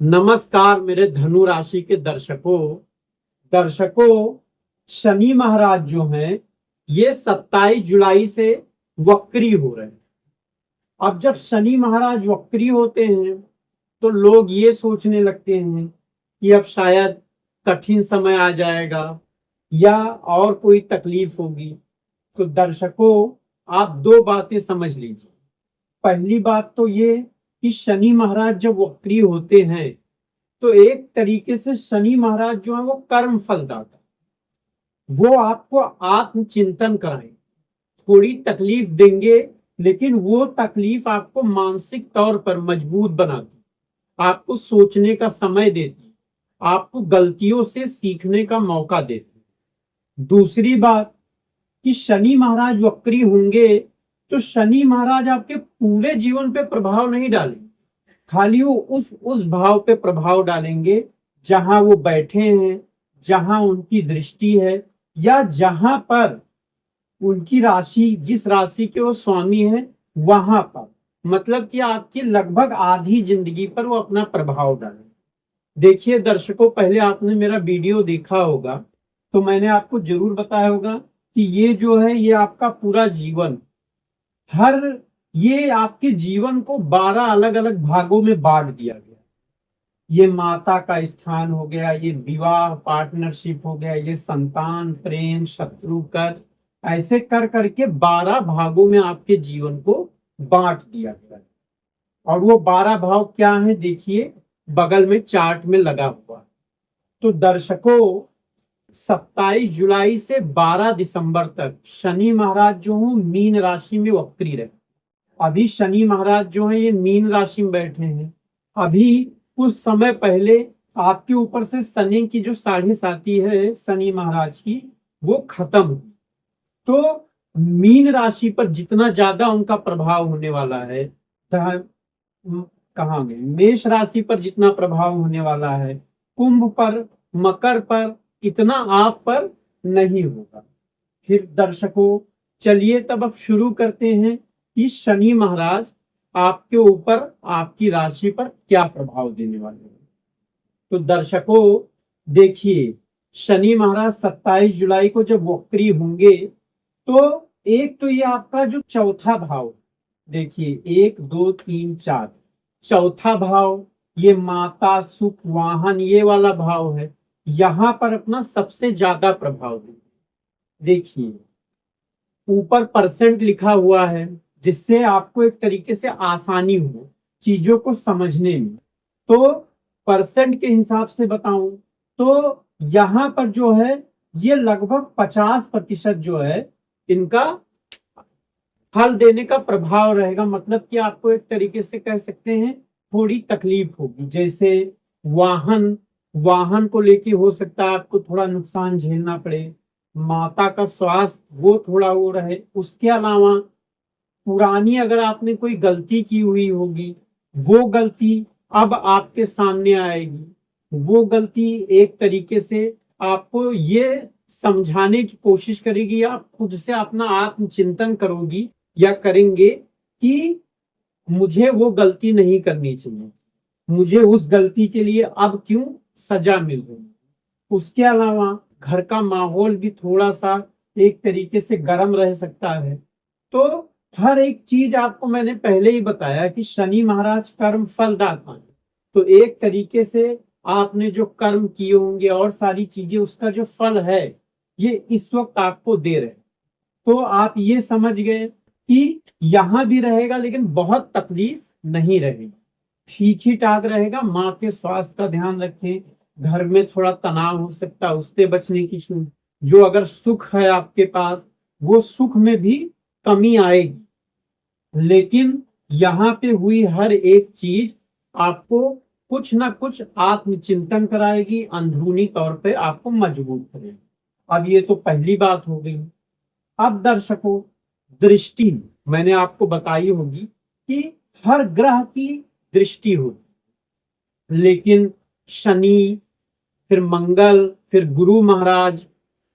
नमस्कार मेरे धनु राशि के दर्शकों शनि महाराज जो हैं ये 27 जुलाई से वक्री हो रहे हैं। अब जब शनि महाराज वक्री होते हैं तो लोग ये सोचने लगते हैं कि अब शायद कठिन समय आ जाएगा या और कोई तकलीफ होगी। तो दर्शकों आप दो बातें समझ लीजिए। पहली बात तो ये कि शनि महाराज जब वक्री होते हैं तो एक तरीके से शनि महाराज जो है वो कर्म फलदाता, वो आपको आत्मचिंतन कराएंगे, थोड़ी तकलीफ देंगे लेकिन वो तकलीफ आपको मानसिक तौर पर मजबूत बनाती, आपको सोचने का समय देती, आपको गलतियों से सीखने का मौका देती। दूसरी बात कि शनि महाराज वक्री होंगे तो शनि महाराज आपके पूरे जीवन पे प्रभाव नहीं डालेंगे, खाली वो उस भाव पे प्रभाव डालेंगे जहां वो बैठे हैं, जहां उनकी दृष्टि है या जहां पर उनकी राशि, जिस राशि के वो स्वामी है वहां पर, मतलब कि आपकी लगभग आधी जिंदगी पर वो अपना प्रभाव डालेंगे। देखिए दर्शकों, पहले आपने मेरा वीडियो देखा होगा तो मैंने आपको जरूर बताया होगा कि ये जो है ये आपका पूरा जीवन, ये आपके जीवन को 12 अलग अलग भागों में बांट दिया गया। ये माता का स्थान हो गया, ये विवाह पार्टनरशिप हो गया, ये संतान, प्रेम, शत्रु, कर्ज, ऐसे कर करके 12 भागों में आपके जीवन को बांट दिया गया। और वो 12 भाव क्या है देखिए, बगल में चार्ट में लगा हुआ। तो दर्शकों 27 जुलाई से 12 दिसंबर तक शनि महाराज जो हूँ मीन राशि में वक्री रहे। अभी शनि महाराज जो है ये मीन राशि में बैठे हैं। अभी कुछ समय पहले आपके ऊपर से शनि की जो 7.5 है शनि महाराज की, वो खत्म हुई। तो मीन राशि पर जितना ज्यादा उनका प्रभाव होने वाला है, कहाँ में मेष राशि पर जितना प्रभाव होने वाला है, कुंभ पर, मकर पर, इतना आप पर नहीं होगा। फिर दर्शकों चलिए तब अब शुरू करते हैं कि शनि महाराज आपके ऊपर, आपकी राशि पर क्या प्रभाव देने वाले हैं। तो दर्शकों देखिए, शनि महाराज 27 जुलाई को जब वक्री होंगे तो एक तो ये आपका जो चौथा भाव, देखिए 1 2 3 4, चौथा भाव ये माता, सुख, वाहन, ये वाला भाव है, यहां पर अपना सबसे ज्यादा प्रभाव देखिए। ऊपर परसेंट लिखा हुआ है जिससे आपको एक तरीके से आसानी हो चीजों को समझने में। तो परसेंट के हिसाब से बताऊं तो यहां पर जो है ये लगभग 50% जो है इनका फल देने का प्रभाव रहेगा। मतलब कि आपको एक तरीके से कह सकते हैं थोड़ी तकलीफ होगी, जैसे वाहन को लेके हो सकता है आपको थोड़ा नुकसान झेलना पड़े, माता का स्वास्थ्य वो थोड़ा वो रहे। उसके अलावा पुरानी अगर आपने कोई गलती की हुई होगी वो गलती अब आपके सामने आएगी। वो गलती एक तरीके से आपको ये समझाने की कोशिश करेगी, आप खुद से अपना आत्मचिंतन करोगी या करेंगे कि मुझे वो गलती नहीं करनी चाहिए, मुझे उस गलती के लिए अब क्यों सजा मिल रही। उसके अलावा घर का माहौल भी थोड़ा सा एक तरीके से गर्म रह सकता है। तो हर एक चीज आपको मैंने पहले ही बताया कि शनि महाराज कर्म फलदाता है। तो एक तरीके से आपने जो कर्म किए होंगे और सारी चीजें, उसका जो फल है ये इस वक्त आपको दे रहे। तो आप ये समझ गए कि यहां भी रहेगा लेकिन बहुत तकलीफ नहीं रहेगी, ठीक ही ठाक रहेगा। माँ के स्वास्थ्य का ध्यान रखें, घर में थोड़ा तनाव हो सकता है, उससे बचने की जो अगर सुख है आपके पास वो सुख में भी कमी आएगी। लेकिन यहाँ पे हुई हर एक चीज आपको कुछ ना कुछ आत्मचिंतन कराएगी, अंदरूनी तौर पे आपको मजबूत करेगी। अब ये तो पहली बात हो गई। अब दर्शकों दृष्टि मैंने आपको बताई होगी कि हर ग्रह की दृष्टि होगी, लेकिन शनि, फिर मंगल, फिर गुरु महाराज,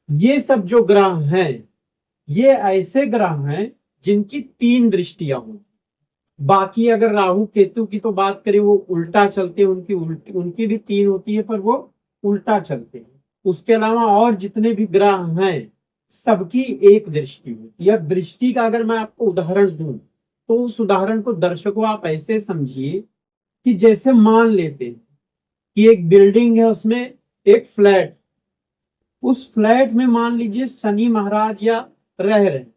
ये सब जो ग्रह हैं ये ऐसे ग्रह हैं जिनकी 3 दृष्टियां होंगी। बाकी अगर राहु केतु की तो बात करें, वो उल्टा चलते हैं, उनकी भी 3 होती है पर वो उल्टा चलते हैं। उसके अलावा और जितने भी ग्रह हैं सबकी एक दृष्टि होती है। अब दृष्टि का अगर मैं आपको उदाहरण दूं तो उस उदाहरण को दर्शकों आप ऐसे समझिए कि जैसे मान लेते हैं कि एक बिल्डिंग है, उसमें एक फ्लैट, उस फ्लैट में मान लीजिए शनि महाराज या रह रहे हैं,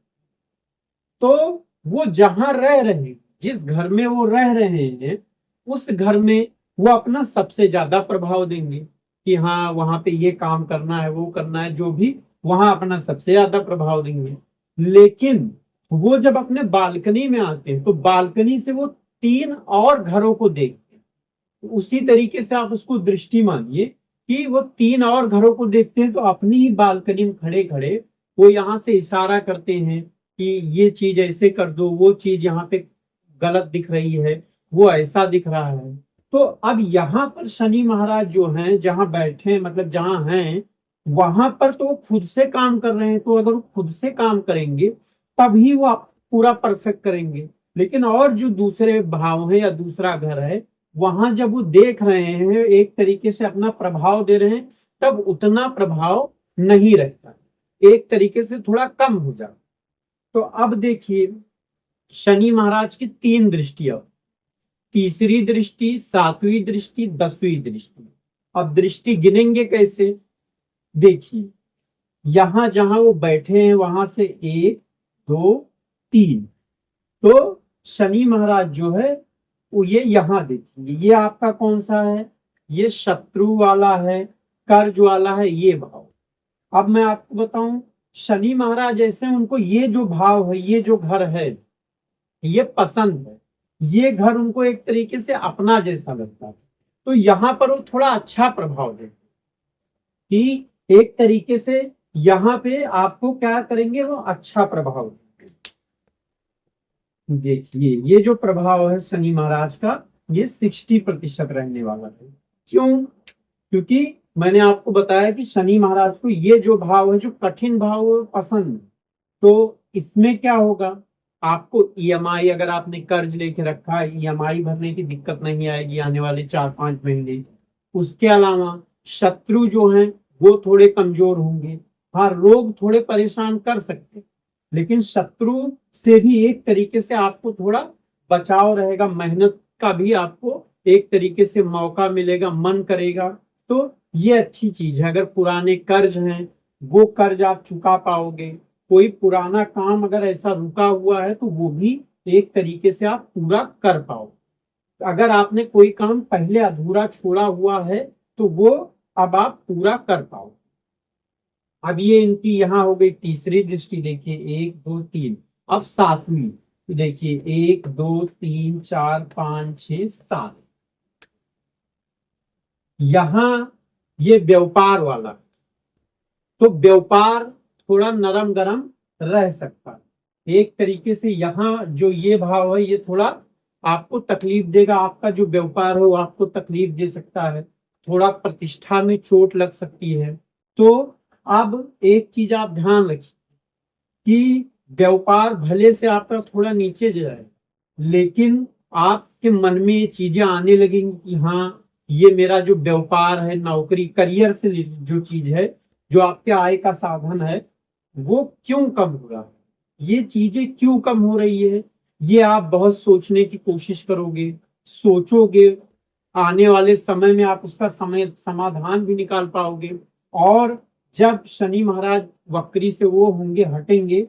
तो वो जहां रह रहे हैं, जिस घर में वो रह रहे हैं, उस घर में वो अपना सबसे ज्यादा प्रभाव देंगे कि हाँ वहां पे ये काम करना है, वो करना है, जो भी वहां अपना सबसे ज्यादा प्रभाव देंगे। लेकिन वो जब अपने बालकनी में आते हैं तो बालकनी से वो 3 और घरों को देखते हैं। उसी तरीके से आप उसको दृष्टि मानिए कि वो 3 और घरों को देखते हैं, तो अपनी ही बालकनी में खड़े खड़े वो यहाँ से इशारा करते हैं कि ये चीज ऐसे कर दो, वो चीज यहाँ पे गलत दिख रही है, वो ऐसा दिख रहा है। तो अब यहाँ पर शनि महाराज जो हैं, जहां बैठे हैं, मतलब जहां हैं, वहां पर तो वो खुद से काम कर रहे हैं, तो अगर वो खुद से काम करेंगे तभी वो आप पूरा परफेक्ट करेंगे। लेकिन और जो दूसरे भाव है या दूसरा घर है, वहां जब वो देख रहे हैं, एक तरीके से अपना प्रभाव दे रहे हैं, तब उतना प्रभाव नहीं रहता, एक तरीके से थोड़ा कम हो जाता। तो अब देखिए शनि महाराज की 3 दृष्टियां, तीसरी दृष्टि, 7वीं दृष्टि, 10वीं दृष्टि। अब दृष्टि गिनेंगे कैसे? देखिए यहां जहां वो बैठे हैं वहां से 1 2 3, तो शनि महाराज जो है वो ये यहां देखेंगे। ये आपका कौन सा है? ये शत्रु वाला है, कर्ज वाला है, ये भाव। अब मैं आपको बताऊं, शनि महाराज ऐसे उनको ये जो भाव है, ये जो घर है, ये पसंद है। ये घर उनको एक तरीके से अपना जैसा लगता है, तो यहां पर वो थोड़ा अच्छा प्रभाव देते कि एक तरीके से यहाँ पे आपको क्या करेंगे, वो अच्छा प्रभाव देंगे। देखिए ये जो प्रभाव है शनि महाराज का, ये 60% रहने वाला है। क्यों? क्योंकि मैंने आपको बताया कि शनि महाराज को ये जो भाव है, जो कठिन भाव है, पसंद है। तो इसमें क्या होगा, आपको ईएमआई, अगर आपने कर्ज लेके रखा है, ईएमआई भरने की दिक्कत नहीं आएगी आने वाले 4-5 महीने। उसके अलावा शत्रु जो हैं वो थोड़े कमजोर होंगे। हाँ, रोग थोड़े परेशान कर सकते, लेकिन शत्रु से भी एक तरीके से आपको थोड़ा बचाव रहेगा, मेहनत का भी आपको एक तरीके से मौका मिलेगा, मन करेगा। तो ये अच्छी चीज है। अगर पुराने कर्ज हैं वो कर्ज आप चुका पाओगे, कोई पुराना काम अगर ऐसा रुका हुआ है तो वो भी एक तरीके से आप पूरा कर पाओ। अगर आपने कोई काम पहले अधूरा छोड़ा हुआ है तो वो अब आप पूरा कर पाओ। अब ये इनकी यहाँ हो गई तीसरी दृष्टि, देखिए 1 2 3। अब 7वीं, तो देखिए 1 2 3 4 5 6 7। यहां ये व्यापार वाला, तो व्यापार थोड़ा नरम गरम रह सकता है। एक तरीके से यहाँ जो ये भाव है, ये थोड़ा आपको तकलीफ देगा। आपका जो व्यापार है वो आपको तकलीफ दे सकता है, थोड़ा प्रतिष्ठा में चोट लग सकती है। तो अब एक चीज आप ध्यान रखिए कि व्यापार भले से आपका थोड़ा नीचे जाए, लेकिन आपके मन में ये चीजें आने लगेंगी कि हाँ ये मेरा जो व्यापार है, नौकरी, करियर से जो चीज है, जो आपके आय का साधन है, वो क्यों कम हो रहा है, ये चीजें क्यों कम हो रही है, ये आप बहुत सोचने की कोशिश करोगे, सोचोगे। आने वाले समय में आप उसका समय समाधान भी निकाल पाओगे। और जब शनि महाराज वक्री से वो होंगे, हटेंगे,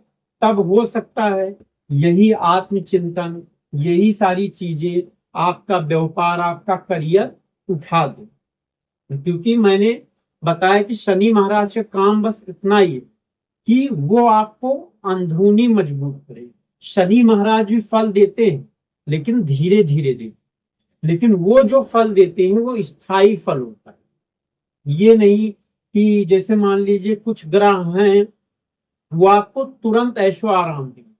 तब हो सकता है यही आत्मचिंतन, यही सारी चीजें आपका व्यापार, आपका करियर उठा दे। क्योंकि मैंने बताया कि शनि महाराज का काम बस इतना ही है कि वो आपको अंदरूनी मजबूत करे। शनि महाराज भी फल देते हैं लेकिन धीरे धीरे देते, लेकिन वो जो फल देते हैं वो स्थायी फल होता है। ये नहीं कि जैसे मान लीजिए कुछ ग्रह हैं, वो आपको तुरंत ऐशो आराम देंगे,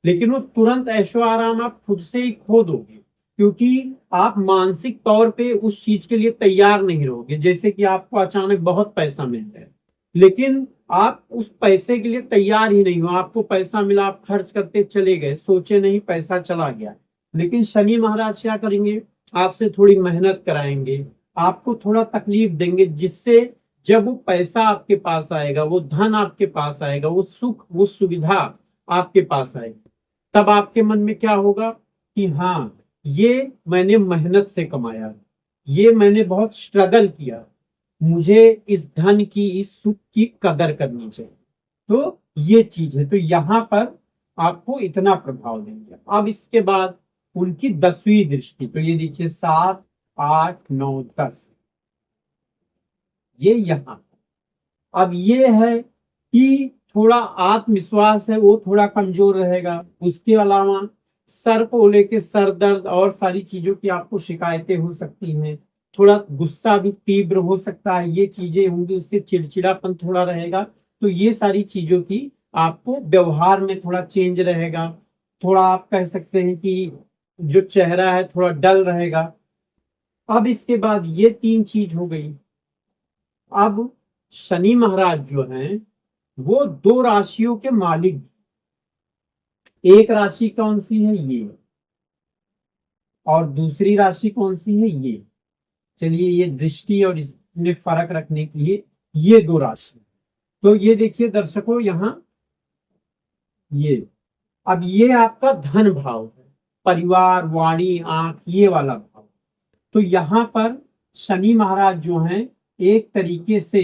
लेकिन वो तुरंत ऐशो आराम आप खुद से ही खो दोगे, क्योंकि आप मानसिक तौर पे उस चीज के लिए तैयार नहीं रहोगे। जैसे कि आपको अचानक बहुत पैसा मिल जाए, लेकिन आप उस पैसे के लिए तैयार ही नहीं हो। आपको पैसा मिला, आप खर्च करते चले गए, सोचे नहीं, पैसा चला गया, लेकिन शनि महाराज क्या करेंगे, आपसे थोड़ी मेहनत कराएंगे, आपको थोड़ा तकलीफ देंगे, जिससे जब वो पैसा आपके पास आएगा, वो धन आपके पास आएगा, वो सुख, वो सुविधा आपके पास आएगी, तब आपके मन में क्या होगा कि हाँ, ये मैंने मेहनत से कमाया, ये मैंने बहुत स्ट्रगल किया, मुझे इस धन की, इस सुख की कदर करनी चाहिए। तो ये चीज है। तो यहाँ पर आपको इतना प्रभाव देंगे। अब इसके बाद उनकी 10वीं दृष्टि, तो ये देखिए 7, 8, 9, 10, ये यहाँ। अब ये है कि थोड़ा आत्मविश्वास है वो थोड़ा कमजोर रहेगा। उसके अलावा सर को लेके सर दर्द और सारी चीजों की आपको शिकायतें हो सकती हैं। थोड़ा गुस्सा भी तीव्र हो सकता है, ये चीजें होंगी, उससे चिड़चिड़ापन थोड़ा रहेगा। तो ये सारी चीजों की आपको व्यवहार में थोड़ा चेंज रहेगा। थोड़ा आप कह सकते हैं कि जो चेहरा है थोड़ा डल रहेगा। अब इसके बाद ये 3 चीज हो गई। अब शनि महाराज जो हैं वो 2 राशियों के मालिक। एक राशि कौन सी है, ये, और दूसरी राशि कौन सी है, ये। चलिए, ये दृष्टि और इसमें फर्क रखने के लिए ये 2 राशि। तो ये देखिए दर्शकों, यहाँ ये, अब ये आपका धन भाव है, परिवार, वाणी, आंख, ये वाला भाव। तो यहाँ पर शनि महाराज जो हैं एक तरीके से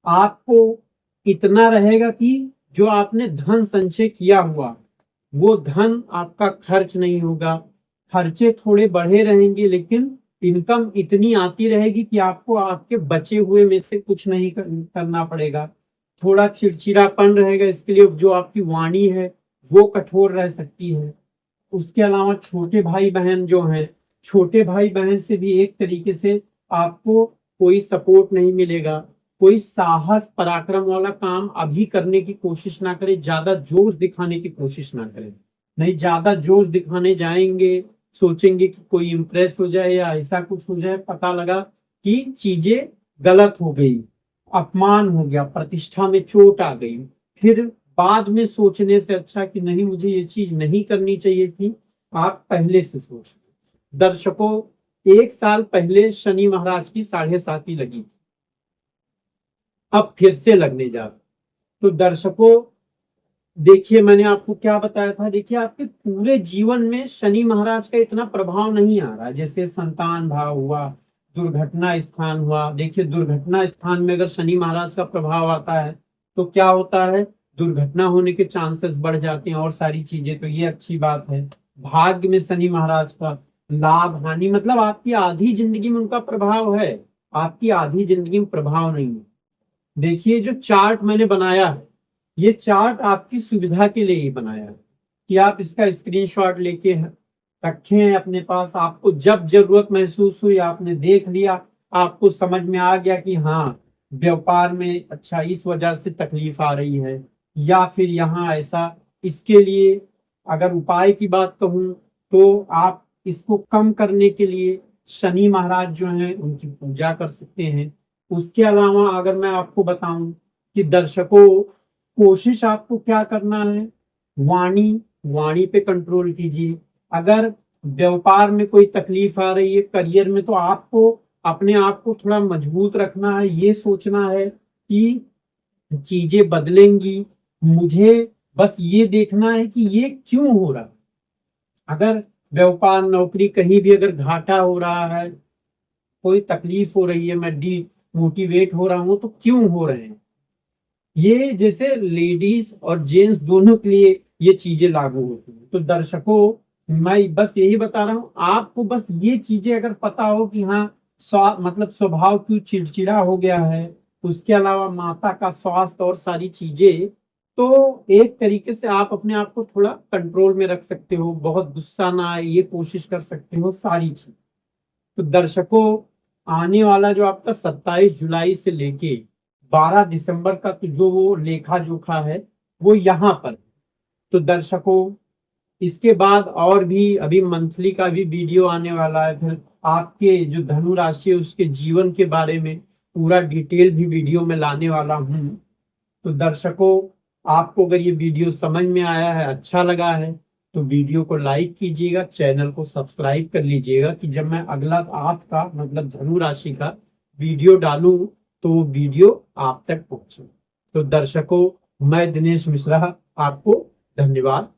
आपको इतना रहेगा कि जो आपने धन संचय किया हुआ, वो धन आपका खर्च नहीं होगा। खर्चे थोड़े बढ़े रहेंगे, लेकिन इनकम इतनी आती रहेगी कि आपको आपके बचे हुए में से कुछ नहीं करना पड़ेगा। थोड़ा चिड़चिड़ापन रहेगा, इसके लिए जो आपकी वाणी है वो कठोर रह सकती है। उसके अलावा छोटे भाई बहन जो हैं, छोटे भाई बहन से भी एक तरीके से आपको कोई सपोर्ट नहीं मिलेगा। कोई साहस पराक्रम वाला काम अभी करने की कोशिश ना करें, ज्यादा जोश दिखाने की कोशिश ना करें। नहीं, ज्यादा जोश दिखाने जाएंगे, सोचेंगे कि कोई इंप्रेस हो जाए या ऐसा कुछ हो जाए, पता लगा कि चीजें गलत हो गई, अपमान हो गया, प्रतिष्ठा में चोट आ गई, फिर बाद में सोचने से अच्छा कि नहीं, मुझे ये चीज नहीं करनी चाहिए थी, आप पहले से सोच। दर्शकों, 1 साल पहले शनि महाराज की 7.5 लगी, अब फिर से लगने जा रहा। तो दर्शकों देखिए, मैंने आपको क्या बताया था, देखिए आपके पूरे जीवन में शनि महाराज का इतना प्रभाव नहीं आ रहा। जैसे संतान भाव हुआ, दुर्घटना स्थान हुआ। देखिए, दुर्घटना स्थान में अगर शनि महाराज का प्रभाव आता है तो क्या होता है, दुर्घटना होने के चांसेस बढ़ जाते हैं और सारी चीजें। तो ये अच्छी बात है। भाग्य में शनि महाराज का लाभ हानि, मतलब आपकी आधी जिंदगी में उनका प्रभाव है, आपकी आधी जिंदगी में प्रभाव नहीं है। देखिए, जो चार्ट मैंने बनाया है, ये चार्ट आपकी सुविधा के लिए ही बनाया है कि आप इसका स्क्रीनशॉट लेके रखें अपने पास। आपको जब जरूरत महसूस हुई, आपने देख लिया, आपको समझ में आ गया कि हाँ, व्यापार में अच्छा इस वजह से तकलीफ आ रही है, या फिर यहाँ ऐसा। इसके लिए अगर उपाय की बात कहूँ तो आप इसको कम करने के लिए शनि महाराज जो हैं उनकी पूजा कर सकते हैं। उसके अलावा अगर मैं आपको बताऊं कि दर्शकों, कोशिश आपको क्या करना है, वाणी वाणी पे कंट्रोल कीजिए। अगर व्यापार में कोई तकलीफ आ रही है, करियर में, तो आपको अपने आप को थोड़ा मजबूत रखना है। ये सोचना है कि चीजें बदलेंगी, मुझे बस ये देखना है कि ये क्यों हो रहा है। अगर व्यापार, नौकरी, कहीं भी अगर घाटा हो रहा है, कोई तकलीफ हो रही है, मैं डी मोटिवेट हो रहा हूं, तो क्यों हो रहे हैं। ये जैसे लेडीज और जेंट्स दोनों के लिए ये चीजें लागू होती हैं। तो दर्शकों, मैं बस यही बता रहा हूं आपको, बस ये चीजें अगर पता हो कि हाँ, मतलब स्वभाव क्यों चिड़चिड़ा हो गया है, उसके अलावा माता का स्वास्थ्य और सारी चीजें, तो एक तरीके से आप अपने आप को थोड़ा कंट्रोल में रख सकते हो, बहुत गुस्सा ना आए ये कोशिश कर सकते हो, सारी चीज। तो दर्शकों, आने वाला जो आपका 27 जुलाई से लेके 12 दिसंबर का तो जो वो लेखा जोखा है वो यहाँ पर। तो दर्शकों, इसके बाद और भी अभी मंथली का भी वीडियो आने वाला है। फिर आपके जो धनु राशि है उसके जीवन के बारे में पूरा डिटेल भी वीडियो में लाने वाला हूँ। तो दर्शकों, आपको अगर ये वीडियो समझ में आया है, अच्छा लगा है, तो वीडियो को लाइक कीजिएगा, चैनल को सब्सक्राइब कर लीजिएगा कि जब मैं अगला आपका मतलब धनु राशि का वीडियो डालूं तो वो वीडियो आप तक पहुंचे। तो दर्शकों, मैं दिनेश मिश्रा आपको धन्यवाद